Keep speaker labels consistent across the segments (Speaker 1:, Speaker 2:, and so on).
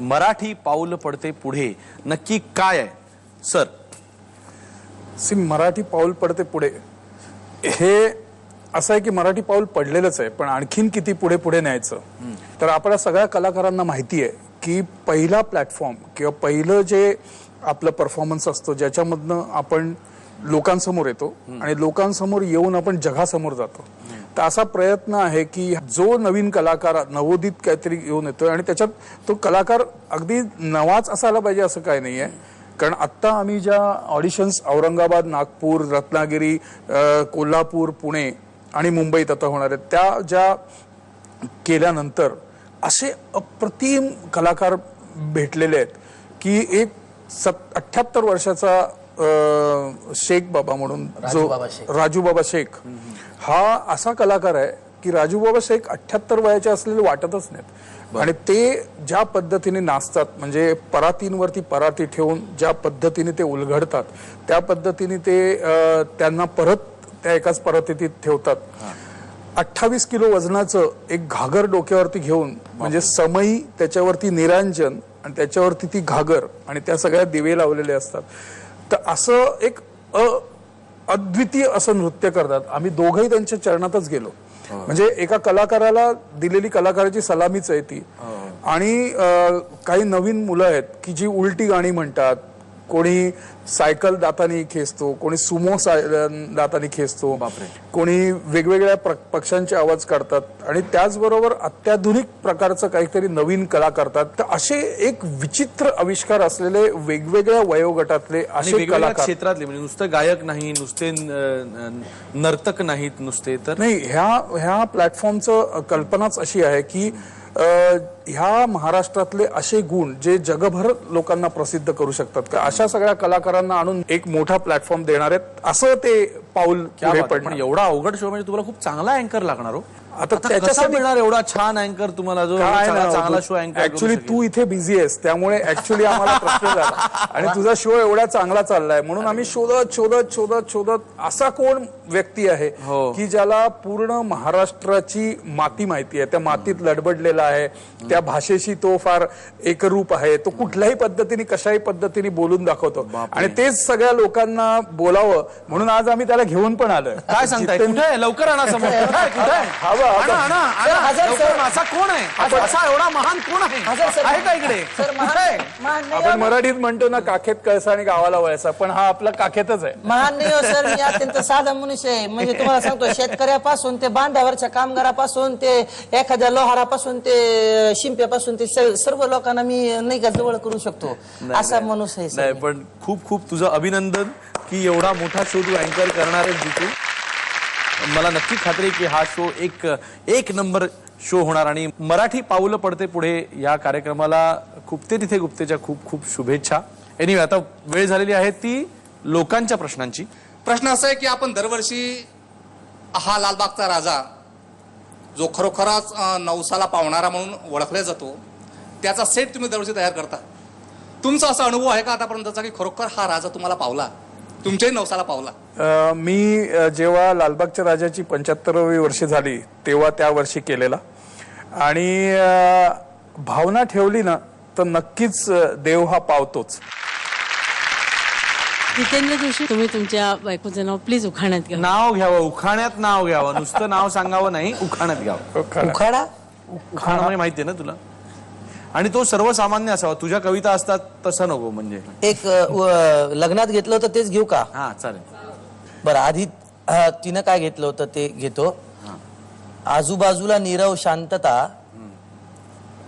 Speaker 1: मराठी पाऊल पडते पुढे नक्की काय आहे सर?
Speaker 2: मराठी पाऊल पडते पुढे हे असं आहे की मराठी पाऊल पडलेलंच आहे, पण आणखीन किती पुढे पुढे न्यायचं. तर आपल्या सगळ्या कलाकारांना माहिती आहे की पहिला प्लॅटफॉर्म किंवा पहिलं जे आपलं परफॉर्मन्स असतो ज्याच्यामधनं आपण लोकांसमोर येतो आणि लोकांसमोर येऊन आपण जगासमोर जातो. तर असा प्रयत्न आहे की जो नवीन कलाकार नवोदित काहीतरी घेऊन येतोय आणि त्याच्यात तो कलाकार अगदी नवाच असायला पाहिजे असं काही नाहीये. कारण आत्ता आम्ही ज्या ऑडिशन्स औरंगाबाद, नागपूर, रत्नागिरी, कोल्हापूर, पुणे आणि मुंबईत आता होणार आहेत त्या ज्या केल्यानंतर असे अप्रतिम कलाकार भेटलेले आहेत की एक 78 वर्षाचा शेख बाबा म्हणून जो राजू बाबा शेख हा असा कलाकार आहे की राजू बाबा शेख 78 वयाचे असलेले वाटतच नाहीत. आणि ते ज्या पद्धतीने नाचतात म्हणजे परातींवरती पराती ठेवून ज्या पद्धतीने ते उलगडतात त्या पद्धतीने ते त्यांना परत त्या एकाच परातीत ठेवतात. 28 किलो वजनाचं एक घागर डोक्यावरती घेऊन म्हणजे समई त्याच्यावरती निरांजन आणि त्याच्यावरती ती घागर आणि त्या सगळ्या दिवे लावलेले असतात. तर असं एक अद्वितीय असं नृत्य करतात. आम्ही दोघंही त्यांच्या चरणातच गेलो. म्हणजे एका कलाकाराला दिलेली कलाकाराची सलामीच आहे ती. आणि काही नवीन मुलं आहेत की जी उलटी गाणी म्हणतात, कोणी सायकल दातानी खेचतो, कोणी सुमो दातानी खेचतो, कोणी वेगवेगळ्या पक्षांचे आवाज काढतात आणि त्याचबरोबर अत्याधुनिक प्रकारचं काहीतरी नवीन कला करतात. तर असे एक विचित्र आविष्कार असलेले वेगवेगळ्या वयोगटातले असे कलाकार
Speaker 1: क्षेत्रातले म्हणजे नुसतं गायक नाही, नुसते नर्तक नाहीत नुसते तर
Speaker 2: नाही. ह्या प्लॅटफॉर्मचं कल्पनाच अशी आहे की ह्या महाराष्ट्रातले असे गुण जे जगभर लोकांना प्रसिद्ध करू शकतात का अशा सगळ्या कलाकारांना आणून एक मोठा प्लॅटफॉर्म देणार आहेत असं ते पाऊल पुढे पडणार.
Speaker 1: एवढा अवघड शो म्हणजे तुम्हाला खूप चांगला अँकर लागणार हो.
Speaker 2: आता त्याच्यासाठी
Speaker 1: मिळणार एवढा छान अँकर तुम्हाला जो चांगला शो अँकर.
Speaker 2: ऍक्च्युली तू इथे बिझी आहेस त्यामुळे ऍक्च्युली आम्हाला प्रश्न झाला आणि तुझा शो एवढा चांगला चाललाय म्हणून आम्ही शोधत शोधत शोधत शोधत असा कोण व्यक्ती आहे की ज्याला पूर्ण महाराष्ट्राची माती माहिती आहे, त्या मातीत लडबडलेला आहे, त्या भाषेशी तो फार एकरूप आहे, तो कुठल्याही पद्धतीने कशाही पद्धतीने बोलून दाखवतो आणि तेच सगळ्या लोकांना बोलावं म्हणून आज आम्ही त्याला घेऊन पण आलोय.
Speaker 1: काय सांगताय? कुठे लवकर आणा समोर. कुठे असा कोण आहे? असा एवढा महान कोण आहे का इकडे?
Speaker 2: आपण मराठीत म्हणतो ना काखेत कळसा आणि गावाला वळसा, पण हा आपला काखेतच आहे.
Speaker 3: महान नाही हो सर, मी अत्यंत साधा मनुष्य आहे. म्हणजे तुम्हाला सांगतो शेतकऱ्यापासून ते बांधावरच्या कामगारापासून ते एखाद्या लोहारापासून ते शिंप्यापासून ते सर्व लोकांना मी नाही का जवळ करू शकतो असा मनुष्य आहे.
Speaker 1: नाही पण खूप खूप तुझं अभिनंदन की एवढा मोठा शो तू अँकर करणार आहे जिथे मला नक्की खात्री की हा शो एक नंबर शो होणार आणि मराठी पाऊल पडते पुढे या कार्यक्रमाला खुपते तिथे गुप्तेच्या खूप खूप शुभेच्छा. एनिवे आता वेळ झालेली आहे ती लोकांच्या प्रश्नांची.
Speaker 4: प्रश्न असा आहे की आपण दरवर्षी हा लालबागचा राजा जो खरोखरच नवसाला पावणारा म्हणून ओळखला जातो त्याचा सेट तुम्ही दरवर्षी तयार करता. तुमचा असा अनुभव आहे का आतापर्यंतचा की खरोखर हा राजा तुम्हाला पावला, तुमच्याही नवसाला पावला?
Speaker 2: मी जेव्हा लालबागच्या राजाची 75वी वर्षे झाली तेव्हा त्या वर्षी केलेला आणि भावना ठेवली ना तर नक्कीच देव हा पावतोच.
Speaker 5: जितेंद्र जोशी, तुम्ही तुमच्या बायकोचं नाव प्लीज उखाण्यात घ्या.
Speaker 1: नाव घ्यावं, उखाण्यात नाव घ्यावं, नुसतं नाव सांगावं नाही, उखाण्यात घ्यावं.
Speaker 3: उखाडा
Speaker 1: उखाणा म्हणजे माहितीये ना तुला आणि तो सर्वसामान्य असावा. तुझ्या कविता असतात तसं नको. म्हणजे
Speaker 3: एक लग्नात घेतलं होतं तेच घेऊ का?
Speaker 1: हा चालेल.
Speaker 3: बरं आधी तिनं काय घेतलं होतं ते घेतो. आजूबाजूला नीरव शांतता,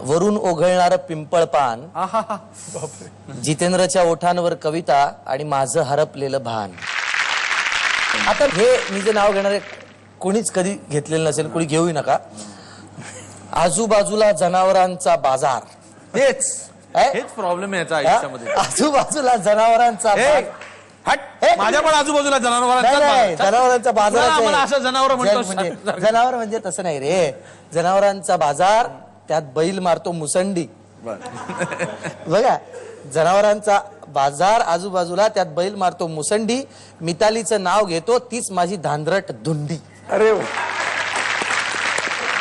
Speaker 3: वरून ओघळणारं पिंपळ पान, जितेंद्रच्या ओठांवर कविता आणि माझं हरपलेलं भान. आता हे मी जे नाव घेणारे कोणीच कधी घेतलेलं नसेल, कोणी घेऊही नका. आजूबाजूला जनावरांचा बाजार.
Speaker 1: हेच प्रॉब्लेम आहे याचा आयुष्यामध्ये.
Speaker 3: आजूबाजूला जनावरांचा
Speaker 1: माझ्या पण आजूबाजूला
Speaker 3: जनावरांचा बाजार.
Speaker 1: असं जनावर म्हणतो.
Speaker 3: जनावर म्हणजे तसं नाही रे. जनावरांचा बाजार, त्यात बैल मारतो मुसंडी. बघा, जनावरांचा बाजार आजूबाजूला, त्यात बैल मारतो मुसंडी. मितालीचं नाव घेतो, तीच माझी धांदरट धुंडी.
Speaker 2: अरे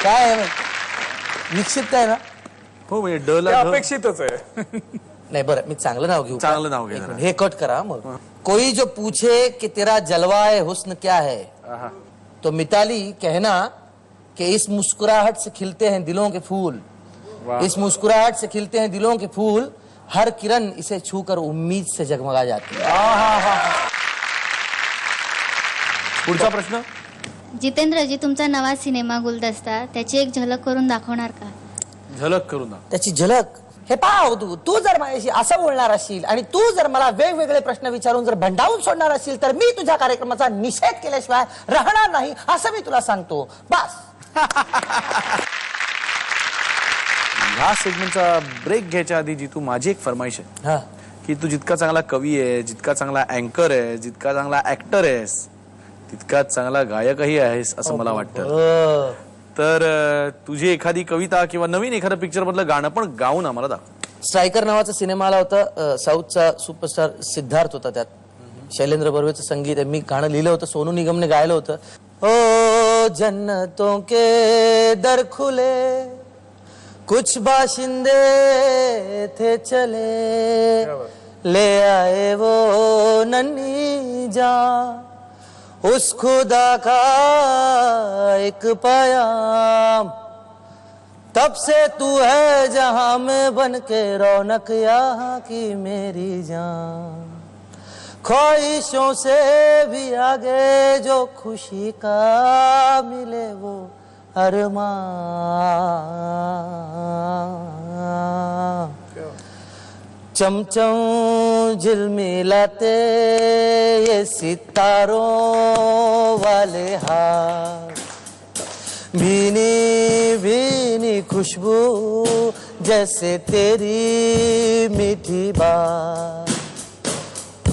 Speaker 3: काय आहे निश्चित आहे ना?
Speaker 1: हो म्हणजे
Speaker 2: ते
Speaker 1: ड ला ढ.
Speaker 2: अपेक्षितच आहे.
Speaker 3: नाही बरं मी चांगलं नाव घेऊ का?
Speaker 1: चांगलं नाव घे
Speaker 3: एक
Speaker 1: जरा.
Speaker 3: मिनिट, हे कट करा मग. कोई जो पूछे कि तेरा जलवाए हुस्न क्या है, तो मिताली कहना कि इस मुस्कुराहट से खिलते हैं दिलों के फूल, इस मुस्कुराहट से खिलते हैं दिलों के फूल, हर किरण इसे छूकर उम्मीद से जगमगा जाती है.
Speaker 1: पुढचा प्रश्न.
Speaker 6: जितेंद्रजी, तुमचा नवा सिनेमा गुलदस्ता त्याची एक झलक करून दाखवणार का?
Speaker 1: झलक करून दाखव.
Speaker 3: त्याची झलक हे पाव. तू जर माझ्याशी असं बोलणार असशील आणि तू जर मला वेगवेगळे प्रश्न विचारून जर भंडावून सोडणार असशील तर मी तुझ्या कार्यक्रमाचा निषेध केल्याशिवाय राहणार नाही असं मी तुला सांगतो. बस.
Speaker 1: ह्या सेगमेंटचा ब्रेक घ्यायच्या आधी जी तू माझी एक फरमाईश आहे
Speaker 3: हा.
Speaker 1: की तू जितका चांगला कवी आहे, जितका चांगला अँकर आहे, जितका चांगला ऍक्टर आहेस, तितकाच चांगला गायकही आहेस असं मला वाटतं. तर तुझी एखादी कविता किंवा नवीन एखादं पिक्चर मधलं गाणं पण गाऊन आम्हाला दाखव.
Speaker 3: स्ट्रायकर नावाचा सिनेमा आला होता. साऊथचा सुपरस्टार सिद्धार्थ होता त्यात. शैलेंद्र बर्वेचं संगीत आहे. मी गाणं लिहिलं होतं. सोनू निगमने गायलं होतं. ओ जन्नतों के दर खुले, कुछ बाशिंदे थे चले, ले आए वो नन्ही जान, उस खुदा का एक पयाम, तब से तू है जहां में बन के रौनक यहाँ की मेरी जान, ख्वाहिशों से भी आगे जो खुशी का मिले वो अरमान, चमचम झिलमिलाते ये सितारों वाले हाथ, भीनी भीनी खुशबू जैसे तेरी मीठी बात,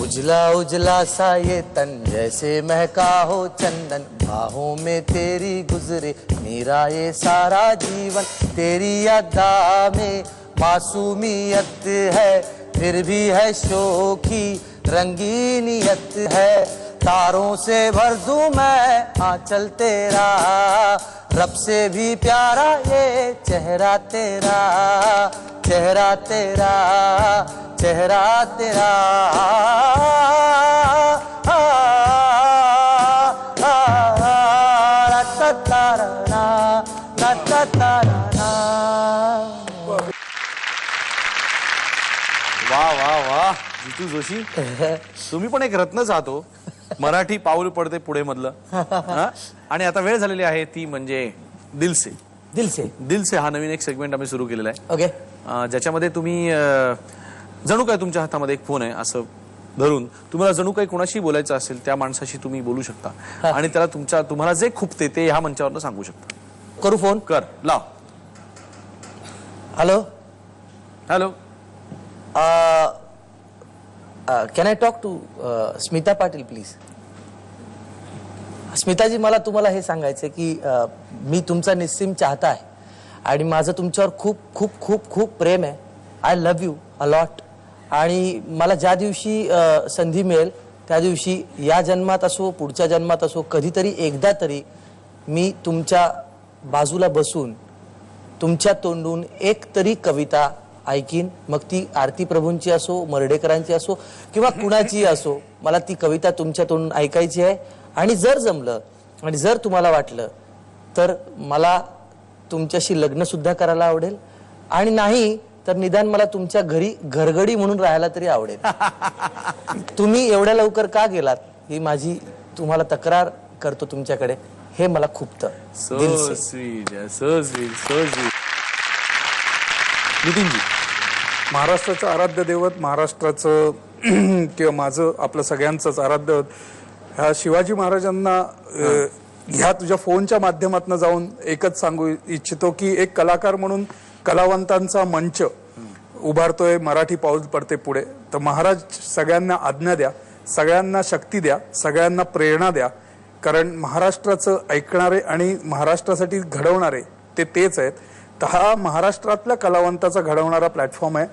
Speaker 3: उजला उजला सा ये तन जैसे महका हो चंदन, बाहों में तेरी गुजरे मेरा ये सारा जीवन, तेरी अदा में मासूमियत है फिर भी है शोखी रंगीनियत है, तारों से भर दूं मैं आंचल तेरा, रब से भी प्यारा ये चेहरा तेरा, चेहरा तेरा, चेहरा तेरा.
Speaker 1: वा वा वा जितू जोशी, तुम्ही पण एक रत्नच आहात हो. मराठी पाऊल पडते पुढे मधलं. हा? आणि आता वेळ झालेली आहे ती म्हणजे दिलसे. दिलसे हा नवीन एक सेगमेंट आम्ही सुरू केलेला आहे.
Speaker 3: ओके.
Speaker 1: ज्याच्यामध्ये तुम्ही जणू काय तुमच्या हातामध्ये एक फोन आहे असं धरून तुम्हाला जणू काही कोणाशी बोलायचं असेल त्या माणसाशी तुम्ही बोलू शकता आणि त्याला तुम्हाला जे खुपते ते ह्या मंचावरनं सांगू शकता.
Speaker 3: करू फोन.
Speaker 1: कर लाव.
Speaker 3: Hello.
Speaker 1: Hello.
Speaker 3: Can I talk to Smita Patil please. स्मिताजी, मला तुम्हाला हे सांगायचं की मी तुमचा निस्सीम चाहता आहे आणि माझं तुमच्यावर खूप खूप खूप खूप प्रेम आहे. I love you a lot. आणि मला ज्या दिवशी संधी मिळेल त्या दिवशी, या जन्मात असो पुढच्या जन्मात असो, कधीतरी एकदा तरी मी तुमच्या बाजूला बसून तुमच्या तोंडून एक तरी कविता ऐकीन. मग ती आरती प्रभूंची असो, मर्ढेकरांची असो किंवा कुणाची असो, मला ती कविता तुमच्या तोंडून ऐकायची आहे. आणि जर जमलं आणि जर तुम्हाला वाटलं तर मला तुमच्याशी लग्न सुद्धा करायला आवडेल. आणि नाही तर निदान मला तुमच्या घरी घरगडी म्हणून राहायला तरी आवडेल. तुम्ही एवढ्या लवकर का गेलात ही माझी तुम्हाला तक्रार करतो तुमच्याकडे. हे मला खूपतं.
Speaker 1: So sweet, so sweet, so sweet. नितीनजी,
Speaker 2: महाराष्ट्राचं आराध्य दैवत, महाराष्ट्राचं किंवा माझं आपलं सगळ्यांचंच आराध्य दैवत ह्या शिवाजी महाराजांना ह्या तुझ्या फोनच्या माध्यमातून जाऊन एकच सांगू इच्छितो की एक कलाकार म्हणून कलावंतांचा मंच उभारतोय मराठी पाऊल पडते पुढे. तर महाराज सगळ्यांना आज्ञा द्या, सगळ्यांना शक्ती द्या, सगळ्यांना प्रेरणा द्या. कारण महाराष्ट्राचं ऐकणारे आणि महाराष्ट्रासाठी घडवणारे ते तेच आहेत. तर हा महाराष्ट्रातल्या कलावंताचा घडवणारा प्लॅटफॉर्म आहे.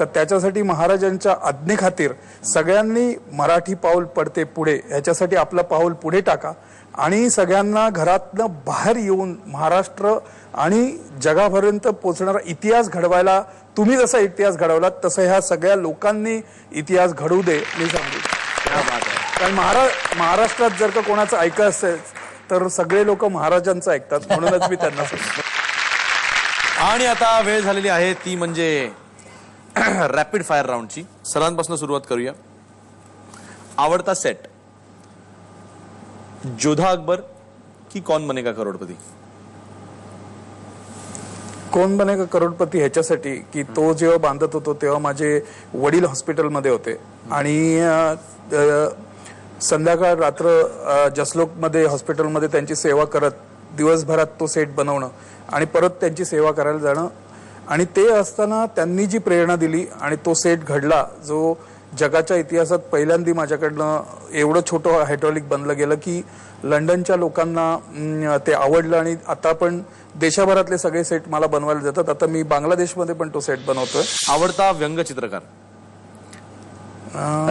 Speaker 2: तर त्याच्यासाठी महाराजांच्या आज्ञेखातीर सगळ्यांनी मराठी पाऊल पडते पुढे ह्याच्यासाठी आपलं पाऊल पुढे टाका आणि सगळ्यांना घरातनं बाहेर येऊन महाराष्ट्र आणि जगापर्यंत पोहोचणारा इतिहास घडवायला तुम्ही जसा इतिहास घडवलात तसं ह्या सगळ्या लोकांनी इतिहास घडवू दे मी सांगू. कारण महाराष्ट्रात जर का कोणाचं ऐकायचं असेल तर सगळे लोक महाराजांचं ऐकतात, म्हणूनच मी त्यांना सांगतो.
Speaker 1: आणि आता वेळ झालेली आहे ती म्हणजे रॅपिड फायर राऊंडची. सर्वांपासून सुरुवात करूया. आवडता सेट, जोधा अकबर की कौन बनेगा करोडपती?
Speaker 2: कोण बनेगा करोडपती ह्याच्यासाठी की तो जेव्हा बांधत होतो तेव्हा माझे वडील हॉस्पिटलमध्ये होते आणि संध्याकाळ रात्र जसलोकमध्ये हॉस्पिटलमध्ये त्यांची सेवा करत दिवसभरात तो सेट बनवणं आणि परत त्यांची सेवा करायला जाणं आणि ते असताना त्यांनी जी प्रेरणा दिली आणि तो सेट घडला जो जगाच्या इतिहासात पहिल्यांदा माझ्याकडनं एवढं छोटं हायड्रॉलिक बनलं गेलं की लंडनच्या लोकांना ते आवडलं आणि आता पण देशभरातले सगळे सेट मला बनवायला जातात. आता मी बांगलादेशमध्ये पण तो सेट बनवतोय.
Speaker 1: आवडता व्यंगचित्रकार,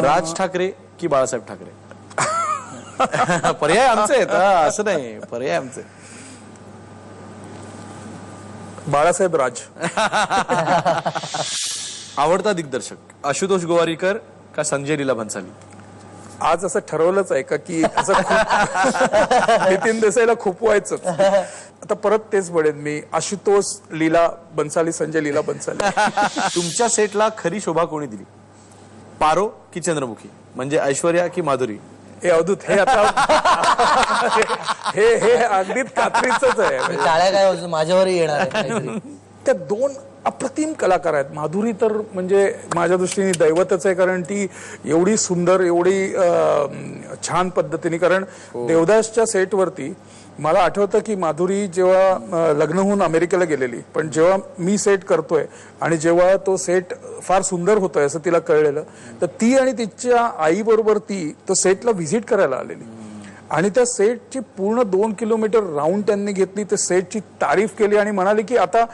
Speaker 1: राज ठाकरे की बाळासाहेब ठाकरे? पर्याय आमचे आहेत, असं नाही, पर्याय आमचे.
Speaker 2: बाळासाहेब राज.
Speaker 1: आवडता दिग्दर्शक, आशुतोष गोवारीकर का संजय लीला भन्साली?
Speaker 2: आज असं ठरवलंच आहे का की असं नितीन देसाईला खूप व्हायचं. आता परत तेच म्हणेन मी, आशुतोष लीला बन्साली, संजय लीला बन्साली.
Speaker 1: तुमच्या सेटला खरी शोभा कोणी दिली, पारो की चंद्रमुखी? म्हणजे ऐश्वर्या की माधुरी?
Speaker 2: हे अवधूत, हे आता हे अगदीच खात्रीच आहे.
Speaker 3: टाळ्या काय माझ्यावरही येणार आहे काहीतरी.
Speaker 2: त्या दोन अप्रतिम कलाकार आहेत. माधुरी तर म्हणजे माझ्या दृष्टीने दैवतच आहे, कारण ती एवढी सुंदर, एवढी छान पद्धतीने. कारण देवदासच्या सेटवरती मला आठवतं की माधुरी जेव्हा लग्न होऊन अमेरिकेला गेलेली, पण जेव्हा मी सेट करतोय आणि जेव्हा तो सेट फार सुंदर होतोय असं तिला कळलेलं, तर ती आणि तिच्या आई बरोबर ती तो सेटला व्हिजिट करायला आलेली आणि त्या सेटची पूर्ण 2 किलोमीटर राऊंड त्यांनी घेतली. त्या सेटची तारीफ केली आणि म्हणाली की आता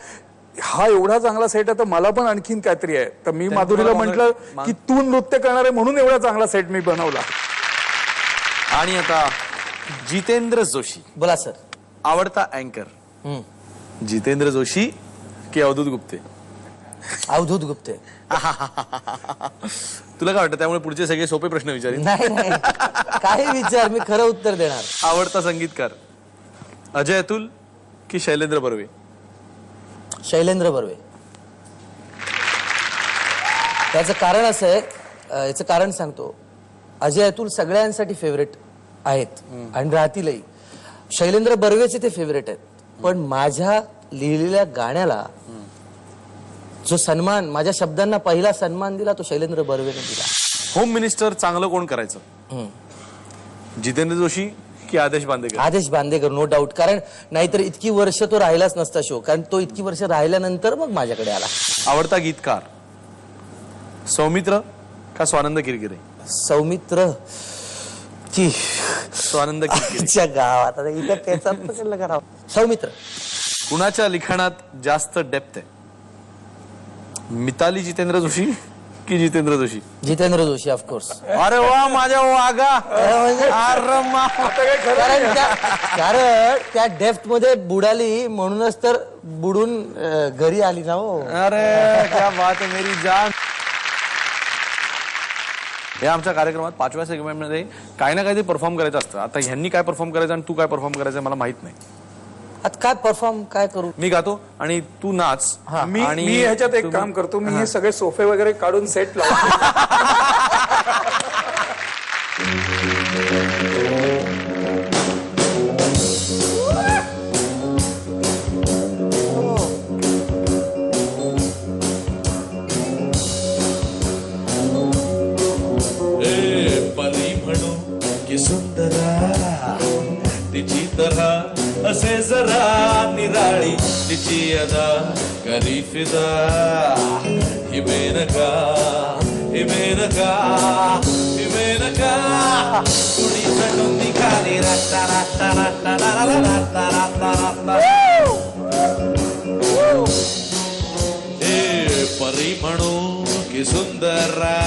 Speaker 2: हा एवढा चांगला सेट आहे तर मला पण आणखीन काहीतरी आहे. तर मी माधुरीला म्हटलं की तू नृत्य करणार आहे म्हणून एवढा चांगला सेट मी बनवला.
Speaker 1: आणि आता जितेंद्र जोशी.
Speaker 3: बोला सर.
Speaker 1: आवडता अँकर, जितेंद्र जोशी की अवधूत गुप्ते?
Speaker 3: अवधूत गुप्ते.
Speaker 1: तुला काय वाटतं? त्यामुळे पुढचे सगळे सोपे प्रश्न विचारेन.
Speaker 3: नाही नाही, काही विचार, मी खरं उत्तर देणार.
Speaker 1: आवडता संगीतकार, अजय अतुल की शैलेंद्र बर्वे?
Speaker 3: शैलेंद्र बर्वे. त्याचं कारण असं आहे, याचं कारण सांगतो. अजय अतुल सगळ्यांसाठी फेवरेट आहेत आणि राहतीलही. शैलेंद्र बर्वेचे ते फेवरेट आहेत, पण माझ्या लिहिलेल्या गाण्याला जो सन्मान, माझ्या शब्दांना पहिला सन्मान दिला तो शैलेंद्र बर्वेने दिला.
Speaker 1: होम मिनिस्टर चांगलं कोण करायचं, जितेंद्र जोशी की आदेश बांदेकर?
Speaker 3: आदेश बांदेकर, नो डाऊट. कारण नाहीतर इतकी वर्ष तो राहिलाच नसता शो, कारण तो इतकी वर्ष राहिल्यानंतर मग माझ्याकडे आला.
Speaker 1: आवडता गीतकार, सौमित्र का स्वानंद किरकिरे?
Speaker 3: सौमित्र की
Speaker 1: स्वानंद किरकिरे.
Speaker 3: गावात आता इथं त्याचा पसंत करावं. सौमित्र.
Speaker 1: कुणाच्या लिखाणात जास्त डेप्थ आहे, मिताली जितेंद्र जोशी की जितेंद्र जोशी?
Speaker 3: जितेंद्र जोशी ऑफकोर्स.
Speaker 1: अरे वा माझ्या वागा.
Speaker 3: कारण त्या डेप्थ मध्ये बुडाली म्हणूनच तर बुडून घरी आली ना. हो
Speaker 1: अरे क्या बात आहे मेरी जान. या आमच्या कार्यक्रमात 5व्या सेगमेंटमध्ये काही ना काहीतरी परफॉर्म करायचं असतं. आता ह्यांनी काय परफॉर्म करायचं आणि तू काय परफॉर्म करायचं मला माहित नाही.
Speaker 3: आता काय परफॉर्म काय करू?
Speaker 1: मी गातो आणि तू नाच.
Speaker 2: मी ह्याच्यात एक काम करतो, मी हे सगळे सोफे वगैरे काढून सेट लावतो.
Speaker 7: परी म्हणू की सुंदरा तिची तऱ्हा असे जरा निराळी तिची अदा करी फिदा. ही मेनका, ही मेनका, ही मेनका कुणी चढून निघाली रास्ता रास्ता रास्ता रास्ता रास्ता रास्ता. हे परी म्हणू की सुंदरा